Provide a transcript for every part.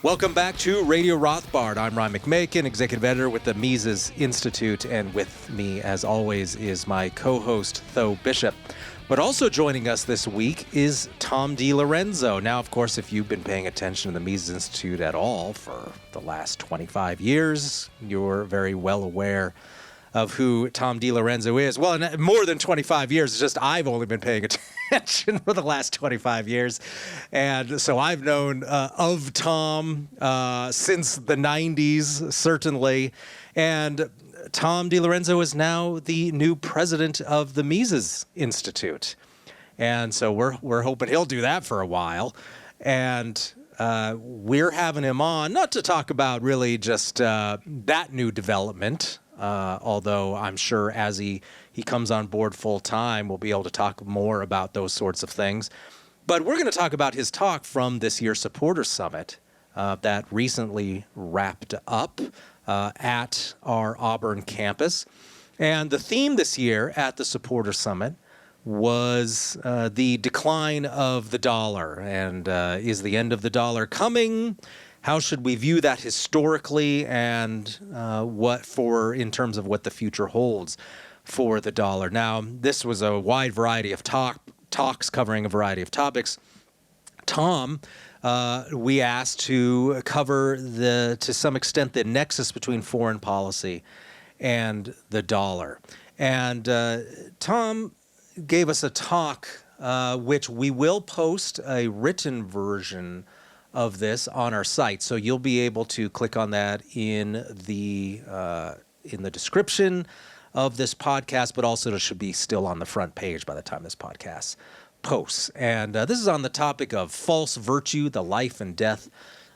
Welcome back to Radio Rothbard. I'm Ryan McMakin, executive editor with the Mises Institute, and with me, as always, is my co-host, Tho Bishop. But also joining us this week is Tom DiLorenzo. Now, of course, if you've been paying attention to the Mises Institute at all for the last 25 years, you're very well aware of who Tom DiLorenzo is. Well, more than 25 years. It's just I've only been paying attention for the last 25 years. And so I've known of Tom since the 90s, certainly. And Tom DiLorenzo is now the new president of the Mises Institute. And so we're hoping he'll do that for a while. And we're having him on, not to talk about really just that new development, although I'm sure as he comes on board full time, we'll be able to talk more about those sorts of things. But we're going to talk about his talk from this year's Supporters Summit that recently wrapped up at our Auburn campus. And the theme this year at the Supporters Summit was the decline of the dollar. And is the end of the dollar coming? How should we view that historically, and in terms of what the future holds for the dollar? Now, this was a wide variety of talks covering a variety of topics. Tom, we asked to cover to some extent the nexus between foreign policy and the dollar. And Tom gave us a talk, which we will post a written version of this on our site, so you'll be able to click on that in the description of this podcast, but also it should be still on the front page by the time this podcast posts. And this is on the topic of false virtue, the life and death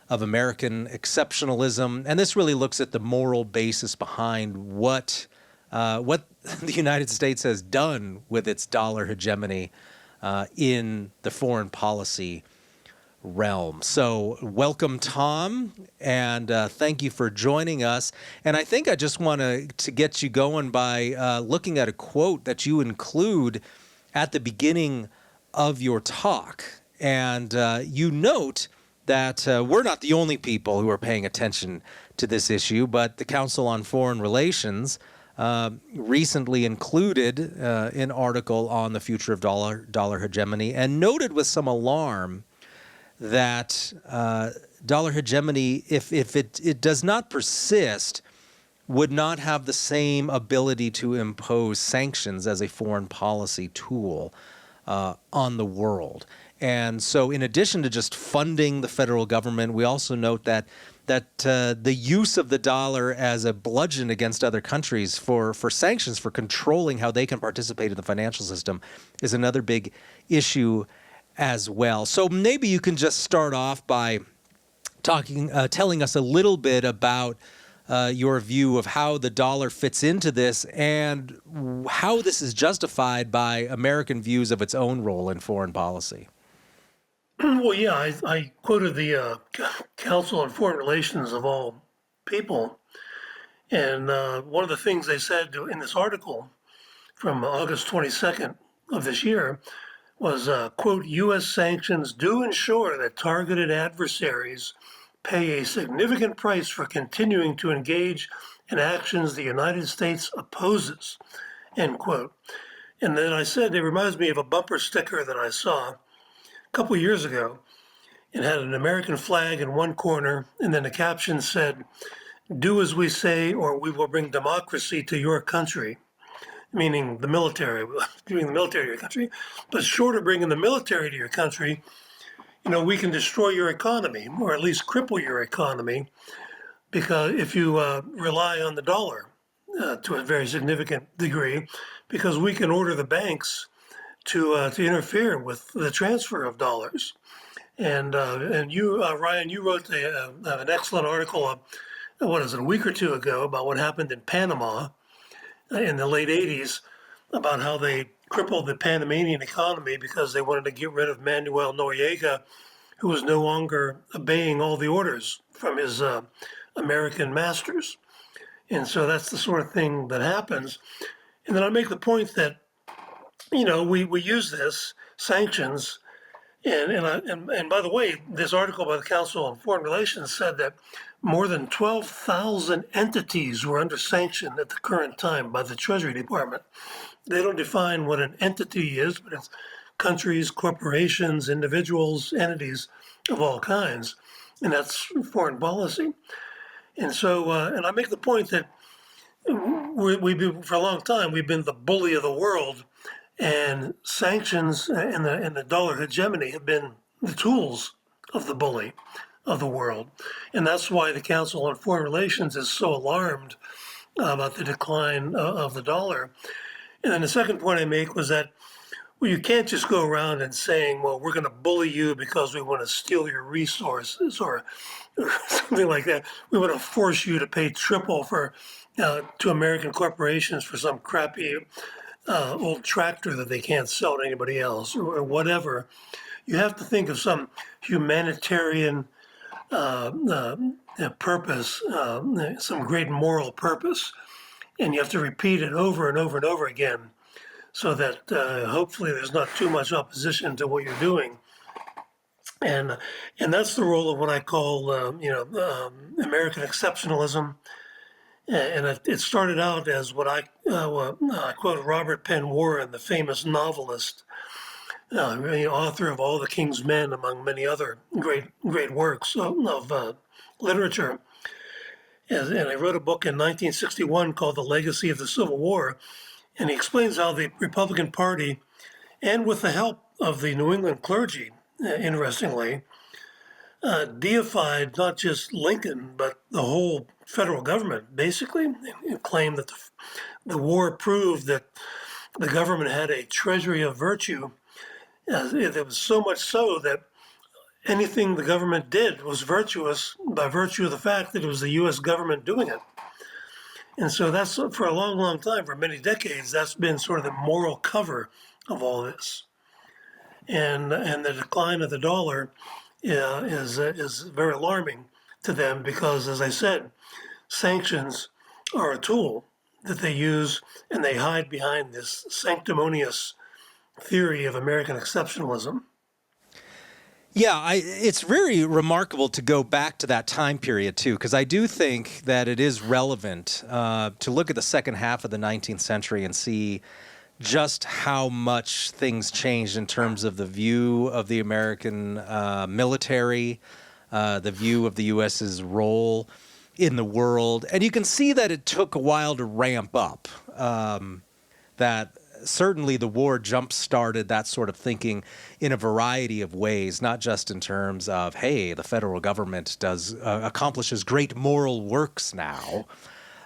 of American exceptionalism, and this really looks at the moral basis behind what the United States has done with its dollar hegemony in the foreign policy realm. So welcome, Tom, and thank you for joining us. And I think I just want to get you going by looking at a quote that you include at the beginning of your talk. And you note that we're not the only people who are paying attention to this issue, but the Council on Foreign Relations recently included an article on the future of dollar hegemony and noted with some alarm that dollar hegemony, if it does not persist, would not have the same ability to impose sanctions as a foreign policy tool on the world. And so in addition to just funding the federal government, we also note that the use of the dollar as a bludgeon against other countries for sanctions, for controlling how they can participate in the financial system, is another big issue as well. So maybe you can just start off by telling us a little bit about your view of how the dollar fits into this and how this is justified by American views of its own role in foreign policy. Well, yeah, I quoted the Council on Foreign Relations of all people, and one of the things they said in this article from August 22nd of this year was, quote, U.S. sanctions do ensure that targeted adversaries pay a significant price for continuing to engage in actions the United States opposes, end quote. And then I said, it reminds me of a bumper sticker that I saw a couple years ago. It had an American flag in one corner, and then the caption said, do as we say or we will bring democracy to your country. Meaning the military, bringing the military to your country. But short of bringing the military to your country, we can destroy your economy, or at least cripple your economy, because if you rely on the dollar to a very significant degree, because we can order the banks to interfere with the transfer of dollars. And you, Ryan, you wrote an excellent article, a week or two ago about what happened in Panama in the late 80s about how they crippled the Panamanian economy because they wanted to get rid of Manuel Noriega, who was no longer obeying all the orders from his American masters. And so that's the sort of thing that happens. And then I make the point that, we use this sanctions And by the way, this article by the Council on Foreign Relations said that more than 12,000 entities were under sanction at the current time by the Treasury Department. They don't define what an entity is, but it's countries, corporations, individuals, entities of all kinds, and that's foreign policy. And so, and I make the point that we've been, for a long time, we've been the bully of the world, and sanctions and the dollar hegemony have been the tools of the bully of the world. And that's why the Council on Foreign Relations is so alarmed about the decline of the dollar. And then the second point I make was that, well, you can't just go around and saying, well, we're going to bully you because we want to steal your resources or something like that. We want to force you to pay triple to American corporations for some crappy old tractor that they can't sell to anybody else or whatever. You have to think of some humanitarian purpose, some great moral purpose, and you have to repeat it over and over and over again, so that hopefully there's not too much opposition to what you're doing. And that's the role of what I call American exceptionalism. And it started out as what I quote Robert Penn Warren, the famous novelist, author of All the King's Men, among many other great works of literature. And I wrote a book in 1961 called The Legacy of the Civil War, and he explains how the Republican Party, and with the help of the New England clergy, interestingly, deified not just Lincoln, but the whole federal government, basically. It claimed that the war proved that the government had a treasury of virtue. It was so much so that anything the government did was virtuous by virtue of the fact that it was the U.S. government doing it. And so that's, for a long, long time, for many decades, that's been sort of the moral cover of all this. And the decline of the dollar is very alarming to them because, as I said, sanctions are a tool that they use, and they hide behind this sanctimonious theory of American exceptionalism. Yeah, it's very remarkable to go back to that time period, too, because I do think that it is relevant to look at the second half of the 19th century and see just how much things changed in terms of the view of the American military, the view of the U.S.'s role in the world. And you can see that it took a while to ramp up, that certainly the war jump-started that sort of thinking in a variety of ways, not just in terms of, hey, the federal government accomplishes great moral works now.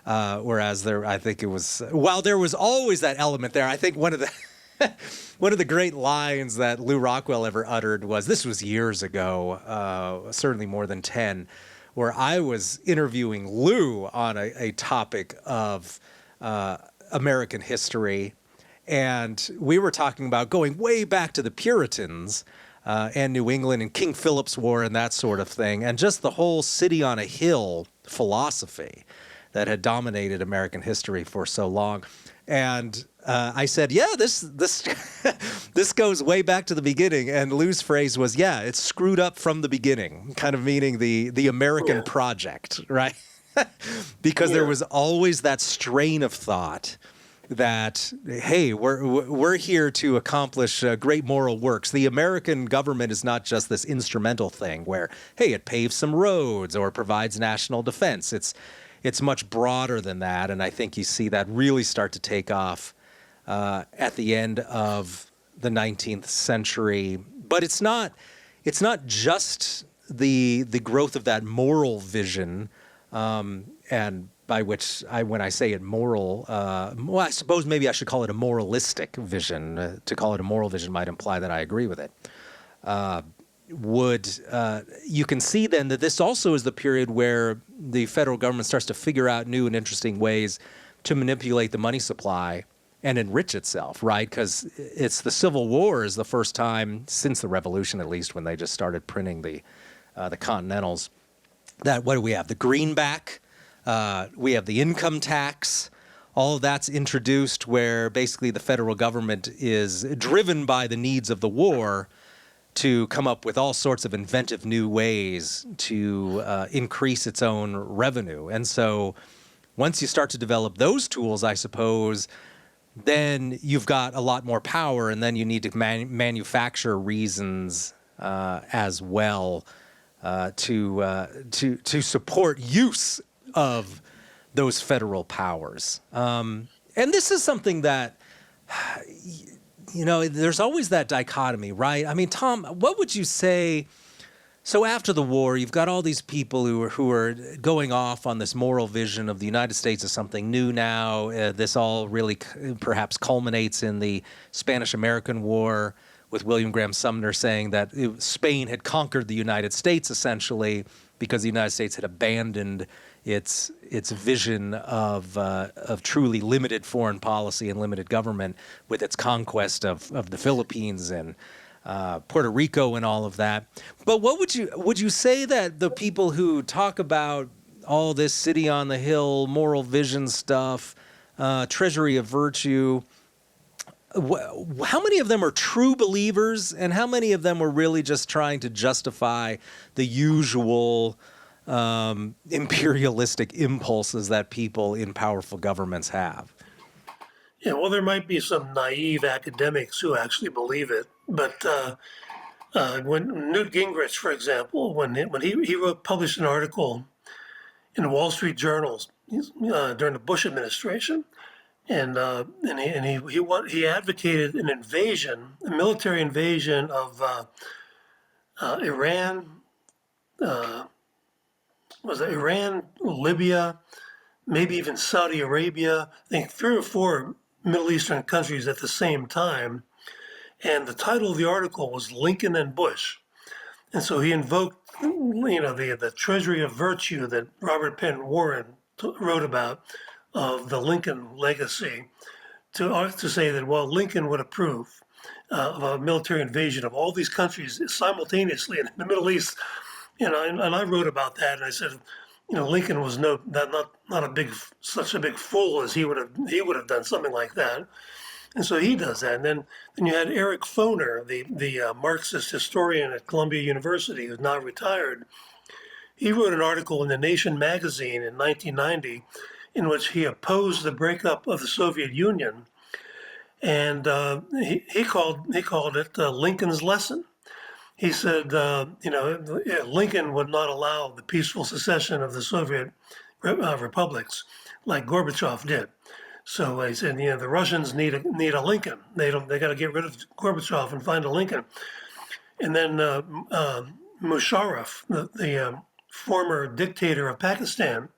Whereas I think it was, while there was always that element there, I think one of the great lines that Lew Rockwell ever uttered was, this was years ago, certainly more than 10, where I was interviewing Lew on a topic of American history. And we were talking about going way back to the Puritans and New England and King Philip's War and that sort of thing, and just the whole city on a hill philosophy that had dominated American history for so long. And I said, yeah, this this goes way back to the beginning. And Lew's phrase was, yeah, it's screwed up from the beginning, kind of meaning the American project, right? Because there was always that strain of thought that, hey, we're here to accomplish great moral works. The American government is not just this instrumental thing where, hey, it paves some roads or provides national defense. It's much broader than that, and I think you see that really start to take off at the end of the 19th century. But it's not just the growth of that moral vision, and by which when I say it moral, well, I suppose maybe I should call it a moralistic vision. To call it a moral vision might imply that I agree with it. You can see then that this also is the period where the federal government starts to figure out new and interesting ways to manipulate the money supply and enrich itself, right? Because it's the Civil War is the first time since the Revolution, at least, when they just started printing the Continentals. That what do we have? The greenback. We have the income tax. All of that's introduced where basically the federal government is driven by the needs of the war to come up with all sorts of inventive new ways to increase its own revenue. And so once you start to develop those tools, I suppose, then you've got a lot more power, and then you need to manufacture reasons as well to support use of those federal powers. And this is something that, there's always that dichotomy, right? I mean, Tom, what would you say? So after the war, you've got all these people who are going off on this moral vision of the United States as something new now. This all really perhaps culminates in the Spanish-American War, with William Graham Sumner saying that Spain had conquered the United States essentially because the United States had abandoned its vision of truly limited foreign policy and limited government with its conquest of the Philippines and Puerto Rico and all of that. But what would you say that the people who talk about all this city on the hill, moral vision stuff, treasury of virtue, how many of them are true believers, and how many of them were really just trying to justify the usual imperialistic impulses that people in powerful governments have? Yeah, well, there might be some naive academics who actually believe it, but when Newt Gingrich, for example, when he published an article in the Wall Street Journal during the Bush administration, and he advocated an invasion, a military invasion of Iran, Iran, Libya, maybe even Saudi Arabia. I think 3 or 4 Middle Eastern countries at the same time. And the title of the article was Lincoln and Bush. And so he invoked, the treasury of virtue that Robert Penn Warren wrote about, of the Lincoln legacy, to say that, well, Lincoln would approve of a military invasion of all these countries simultaneously in the Middle East. And I wrote about that, and I said, Lincoln was not such a big fool as he would have done something like that. And so he does that. And then you had Eric Foner, the Marxist historian at Columbia University, who's now retired. He wrote an article in The Nation magazine in 1990 in which he opposed the breakup of the Soviet Union. And he called it Lincoln's lesson. He said, Lincoln would not allow the peaceful secession of the Soviet republics like Gorbachev did. So he said, the Russians need a Lincoln. They got to get rid of Gorbachev and find a Lincoln. And then Musharraf, the former dictator of Pakistan,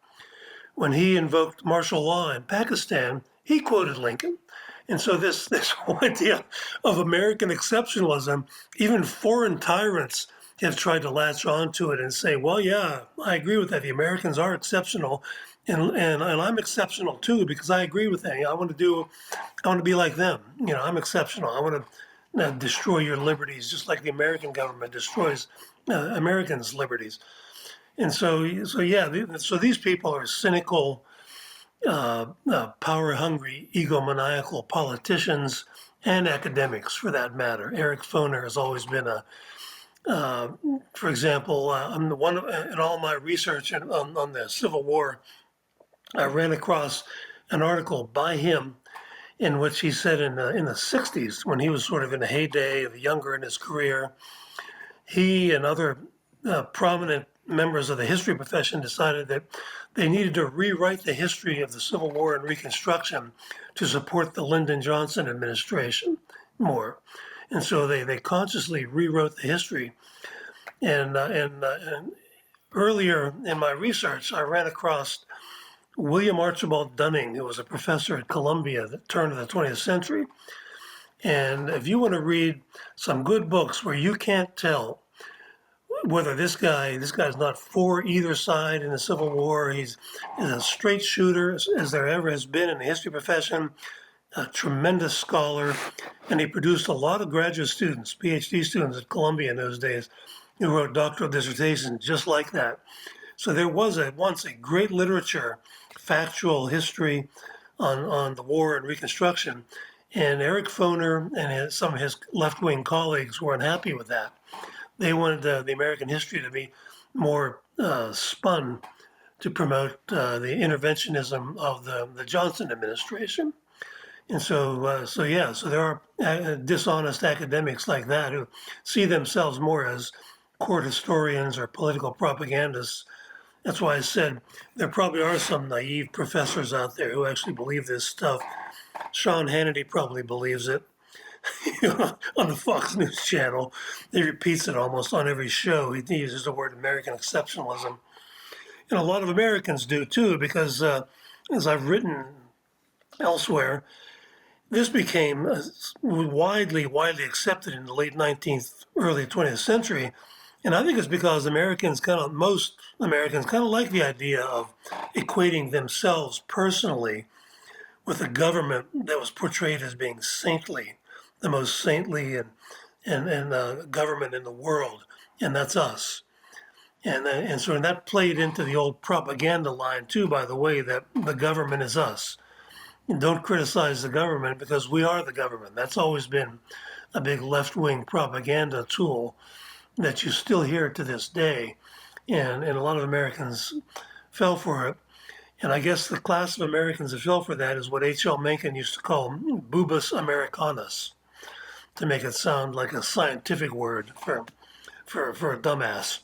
when he invoked martial law in Pakistan, he quoted Lincoln. And so this whole idea of American exceptionalism, even foreign tyrants have tried to latch onto it and say, well, yeah, I agree with that. The Americans are exceptional, and I'm exceptional too, because I agree with that. I want to be like them. I'm exceptional. I want to destroy your liberties, just like the American government destroys Americans' liberties. And so these people are cynical, power-hungry, egomaniacal politicians and academics, for that matter. Eric Foner has always been for example, I'm the one in all my research on the Civil War. I ran across an article by him in which he said in the 60s, when he was sort of in the heyday, younger in his career, he and other prominent members of the history profession decided that they needed to rewrite the history of the Civil War and Reconstruction to support the Lyndon Johnson administration more. And so they consciously rewrote the history. And earlier in my research, I ran across William Archibald Dunning, who was a professor at Columbia at the turn of the 20th century. And if you want to read some good books where you can't tell whether this guy's not for either side in the Civil War, he's a straight shooter as there ever has been in the history profession, a tremendous scholar, and he produced a lot of graduate students, PhD students at Columbia in those days, who wrote doctoral dissertations just like that. So there was once a great literature, factual history on the war and Reconstruction. And Eric Foner and some of his left-wing colleagues were unhappy with that. They wanted the American history to be more spun to promote the interventionism of the Johnson administration. And so there are dishonest academics like that who see themselves more as court historians or political propagandists. That's why I said there probably are some naive professors out there who actually believe this stuff. Sean Hannity probably believes it. On the Fox News channel, he repeats it almost on every show. He uses the word American exceptionalism. And a lot of Americans do too, because as I've written elsewhere, this became widely accepted in the late 19th, early 20th century. And I think it's because most Americans kind of like the idea of equating themselves personally with a government that was portrayed as being saintly, the most saintly and government in the world, and that's us. And so that played into the old propaganda line too, by the way, that the government is us. And don't criticize the government because we are the government. That's always been a big left-wing propaganda tool that you still hear to this day. And a lot of Americans fell for it. And I guess the class of Americans that fell for that is what H.L. Mencken used to call bubus Americanus, to make it sound like a scientific word for a dumbass.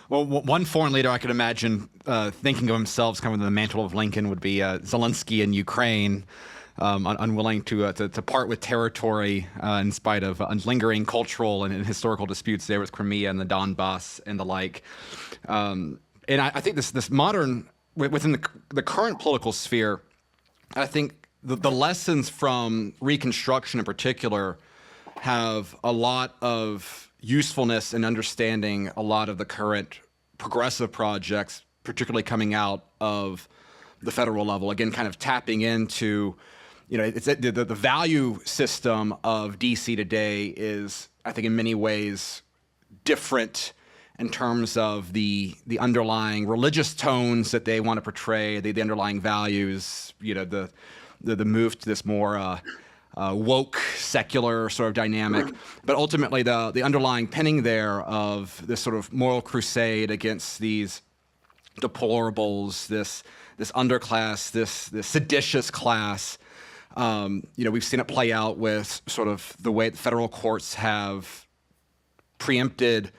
Well, one foreign leader I could imagine thinking of themselves kind of in the mantle of Lincoln would be Zelensky in Ukraine, unwilling to part with territory in spite of lingering cultural and historical disputes there with Crimea and the Donbass and the like. And I think this modern, within the current political sphere, I think the lessons from Reconstruction in particular have a lot of usefulness in understanding a lot of the current progressive projects, particularly coming out of the federal level. Again, kind of tapping into, it's the value system of DC today is, I think, in many ways different in terms of the underlying religious tones that they want to portray, the underlying values, the move to this more woke, secular sort of dynamic, but ultimately the underlying pinning there of this sort of moral crusade against these deplorables, this underclass, this seditious class. We've seen it play out with sort of the way the federal courts have preempted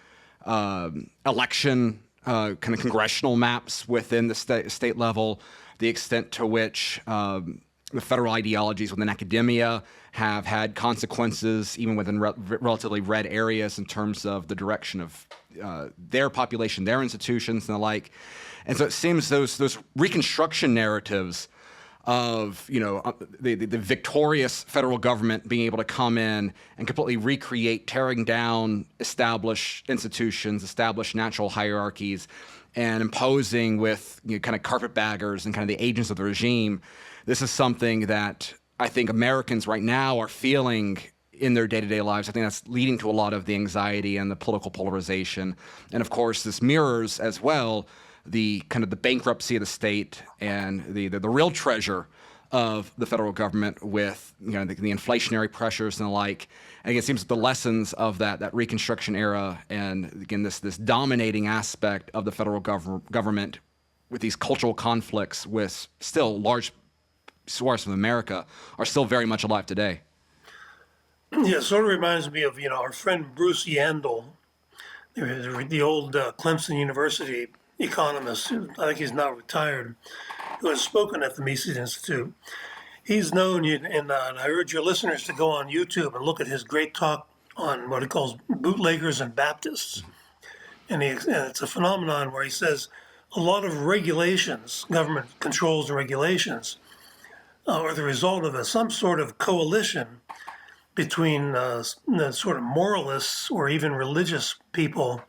election kind of congressional maps within the state level, the extent to which the federal ideologies within academia have had consequences, even within relatively red areas, in terms of the direction of their population, their institutions, and the like. And so it seems those Reconstruction narratives of the victorious federal government being able to come in and completely recreate, tearing down established institutions, established natural hierarchies, and imposing with kind of carpetbaggers and kind of the agents of the regime. This is something that I think Americans right now are feeling in their day-to-day lives. I think that's leading to a lot of the anxiety and the political polarization. And of course, this mirrors as well the kind of the bankruptcy of the state and the real treasure of the federal government with the inflationary pressures and the like. And it seems that the lessons of that Reconstruction era and again this dominating aspect of the federal government with these cultural conflicts with still large swaths of America are still very much alive today. Yeah, it sort of reminds me of our friend Bruce Yandel, the old Clemson University economist. I think he's now retired, who has spoken at the Mises Institute. He's known, and I urge your listeners to go on YouTube and look at his great talk on what he calls bootleggers and Baptists. And it's a phenomenon where he says a lot of regulations, government controls and regulations, are the result of some sort of coalition between the sort of moralists or even religious people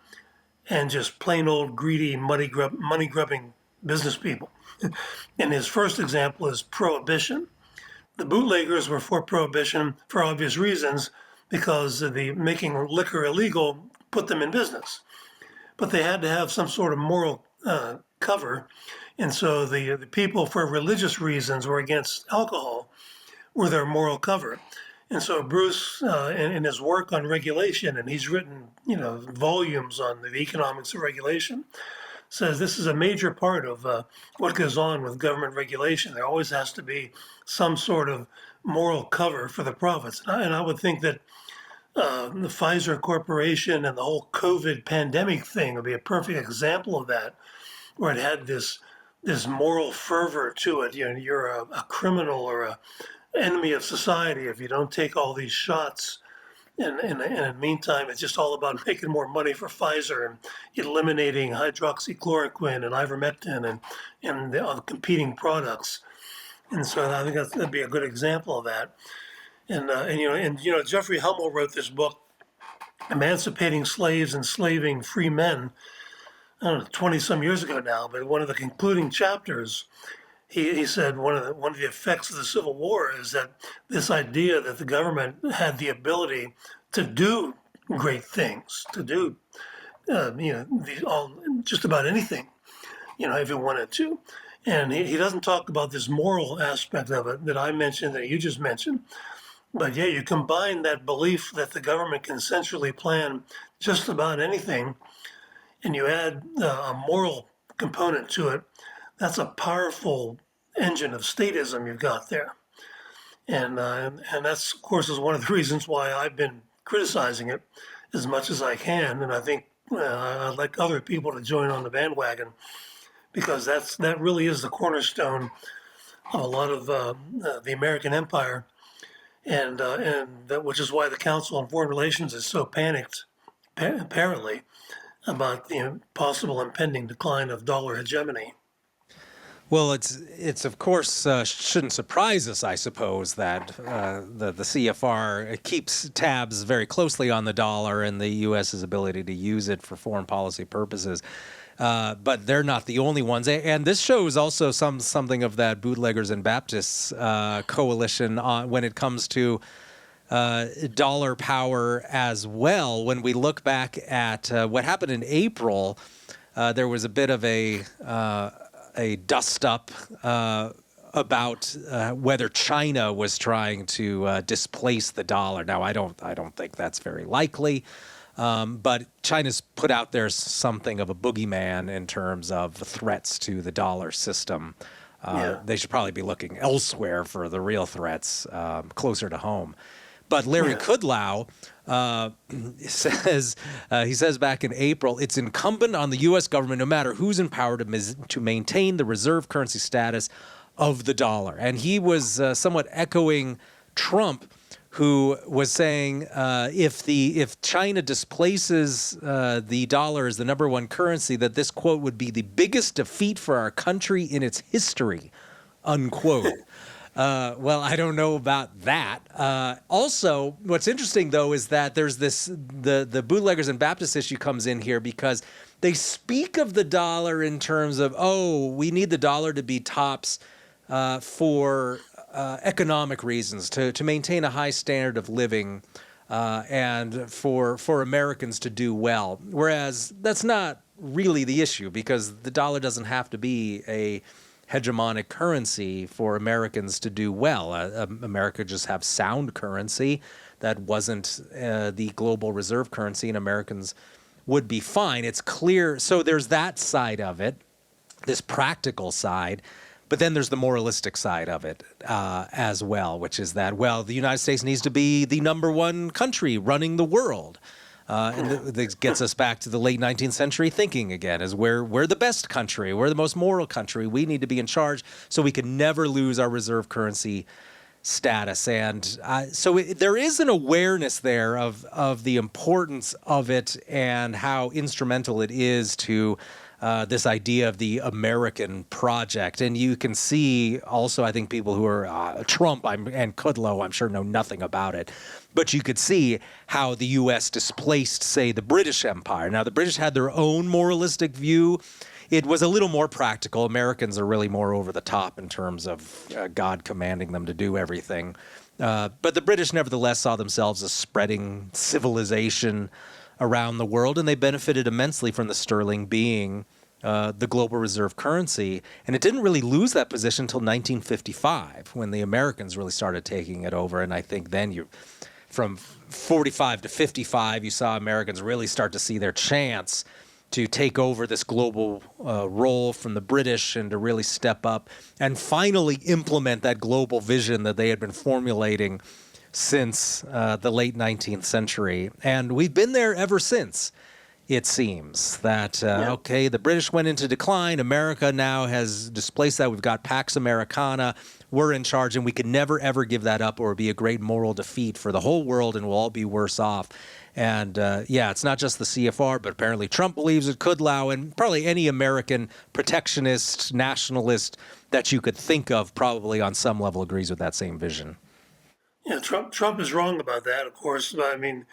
and just plain old greedy, money-grubbing business people. And his first example is prohibition. The bootleggers were for prohibition for obvious reasons, because the making liquor illegal put them in business. But they had to have some sort of moral cover. And so the people for religious reasons were against alcohol. were their moral cover. And so Bruce, in his work on regulation, and he's written, volumes on the economics of regulation, says this is a major part of what goes on with government regulation. There always has to be some sort of moral cover for the profits. And I would think that the Pfizer Corporation and the whole COVID pandemic thing would be a perfect example of that, where it had this moral fervor to it. You're a criminal or a enemy of society if you don't take all these shots. And in the meantime, it's just all about making more money for Pfizer and eliminating hydroxychloroquine and ivermectin and the other competing products. And so I think that'd be a good example of that. And Jeffrey Hummel wrote this book, Emancipating Slaves, Enslaving Free Men, I don't know, 20 some years ago now. But one of the concluding chapters, he said one of the effects of the Civil War is that this idea that the government had the ability to do great things, to do just about anything, if it wanted to. And he doesn't talk about this moral aspect of it that I mentioned, that you just mentioned. But yeah, you combine that belief that the government can centrally plan just about anything, and you add a moral component to it. That's a powerful engine of statism you've got there. And that's, of course, is one of the reasons why I've been criticizing it as much as I can. And I think I'd like other people to join on the bandwagon, because that really is the cornerstone of a lot of the American empire. And that, which is why the Council on Foreign Relations is so panicked, apparently, about the possible impending decline of dollar hegemony. Well, it's of course shouldn't surprise us, I suppose, that the CFR keeps tabs very closely on the dollar and the U.S.'s ability to use it for foreign policy purposes. But they're not the only ones, and this shows also something of that bootleggers and Baptists coalition when it comes to dollar power as well. When we look back at what happened in April, there was a bit of a dust up about whether China was trying to displace the dollar. Now, I don't think that's very likely. But China's put out there something of a boogeyman in terms of threats to the dollar system. They should probably be looking elsewhere for the real threats, closer to home. But Larry Kudlow says back in April, it's incumbent on the U.S. government, no matter who's in power, to maintain the reserve currency status of the dollar. And he was somewhat echoing Trump, who was saying if China displaces the dollar as the number one currency, that this, quote, would be the biggest defeat for our country in its history, unquote. Well, I don't know about that. Also, what's interesting, though, is that there's the bootleggers and Baptist issue comes in here, because they speak of the dollar in terms of, we need the dollar to be tops for economic reasons, to maintain a high standard of living, and for Americans to do well. Whereas that's not really the issue, because the dollar doesn't have to be a hegemonic currency for Americans to do well. America just have sound currency that wasn't the global reserve currency, and Americans would be fine. It's clear. So there's that side of it, this practical side. But then there's the moralistic side of it as well, which is that, the United States needs to be the number one country running the world. And this gets us back to the late 19th century thinking again, is we're the best country, we're the most moral country, we need to be in charge so we can never lose our reserve currency status. And so there is an awareness there of the importance of it and how instrumental it is to this idea of the American project. And you can see also, I think, people who are Trump and Kudlow, I'm sure, know nothing about it. But you could see how the U.S. displaced, say, the British Empire. Now, the British had their own moralistic view. It was a little more practical. Americans are really more over the top in terms of God commanding them to do everything. But the British, nevertheless, saw themselves as spreading civilization around the world, and they benefited immensely from the sterling being the global reserve currency. And it didn't really lose that position until 1955, when the Americans really started taking it over. And I think then from 45 to 55, you saw Americans really start to see their chance to take over this global role from the British and to really step up and finally implement that global vision that they had been formulating since the late 19th century. And we've been there ever since. It seems that, okay, the British went into decline. America now has displaced that. We've got Pax Americana. We're in charge, and we could never, ever give that up, or it would be a great moral defeat for the whole world, and we'll all be worse off. And, it's not just the CFR, but apparently Trump believes it, Kudlow, and probably any American protectionist, nationalist that you could think of probably on some level agrees with that same vision. Yeah, Trump is wrong about that, of course. I mean,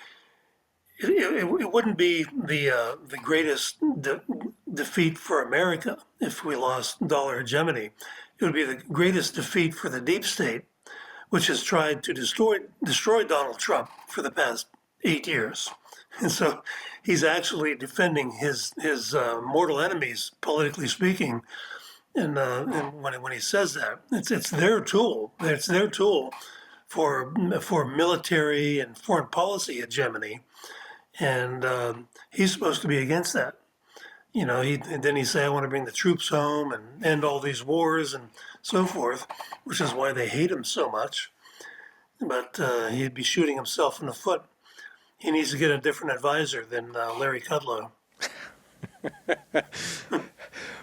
it wouldn't be the greatest defeat for America if we lost dollar hegemony. It would be the greatest defeat for the deep state, which has tried to destroy Donald Trump for the past 8 years. And so he's actually defending his mortal enemies, politically speaking. And when he says that, it's their tool. It's their tool for military and foreign policy hegemony. And he's supposed to be against that. And then he say, I want to bring the troops home and end all these wars and so forth, which is why they hate him so much. But he'd be shooting himself in the foot. He needs to get a different advisor than Larry Kudlow.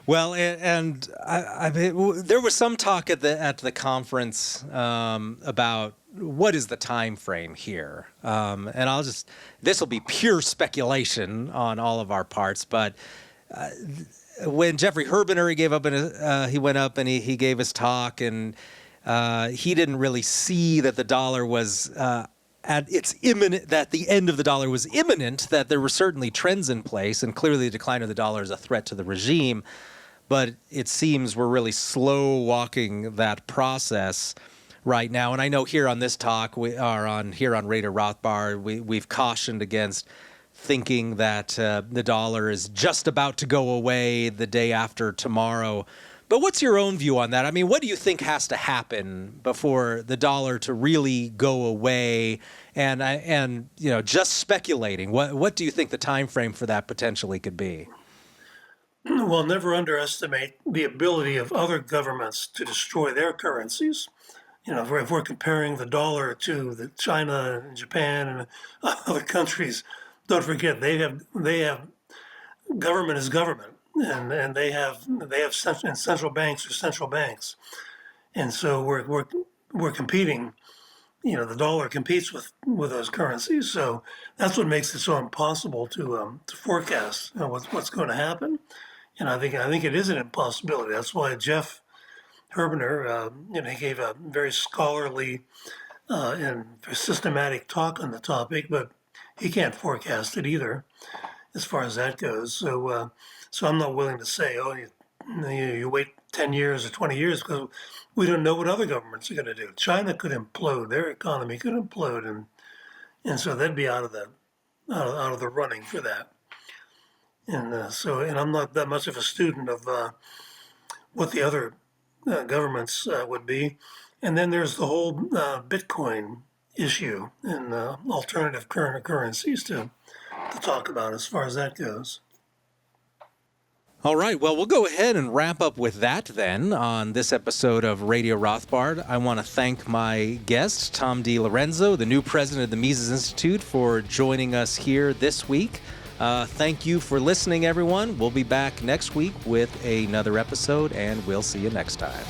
Well, and I mean, there was some talk at the conference about what is the time frame here, and this will be pure speculation on all of our parts, but when Jeffrey Herbener he went up and he gave his talk, and he didn't really see that the dollar was that the end of the dollar was imminent, that there were certainly trends in place, and clearly the decline of the dollar is a threat to the regime. But it seems we're really slow walking that process right now. And I know here on this talk, here on Radio Rothbard, we've cautioned against thinking that the dollar is just about to go away the day after tomorrow. But what's your own view on that? I mean, what do you think has to happen before the dollar to really go away? And just speculating, what do you think the time frame for that potentially could be? Well, never underestimate the ability of other governments to destroy their currencies. If we're comparing the dollar to China and Japan and other countries, don't forget they have government is government, and they have central banks are central banks, and so we're competing. The dollar competes with those currencies, so that's what makes it so impossible to forecast what's going to happen. And I think it is an impossibility. That's why Jeff Herbener, he gave a very scholarly and systematic talk on the topic, but he can't forecast it either, as far as that goes. So I'm not willing to say, you wait 10 years or 20 years, because we don't know what other governments are going to do. China could implode; their economy could implode, and so they'd be out of the running for that. And I'm not that much of a student of what the other governments would be. And then there's the whole Bitcoin issue and alternative currencies to talk about as far as that goes. All right, well, we'll go ahead and wrap up with that then on this episode of Radio Rothbard. I want to thank my guest, Tom DiLorenzo, the new president of the Mises Institute, for joining us here this week. Thank you for listening, everyone. We'll be back next week with another episode, and we'll see you next time.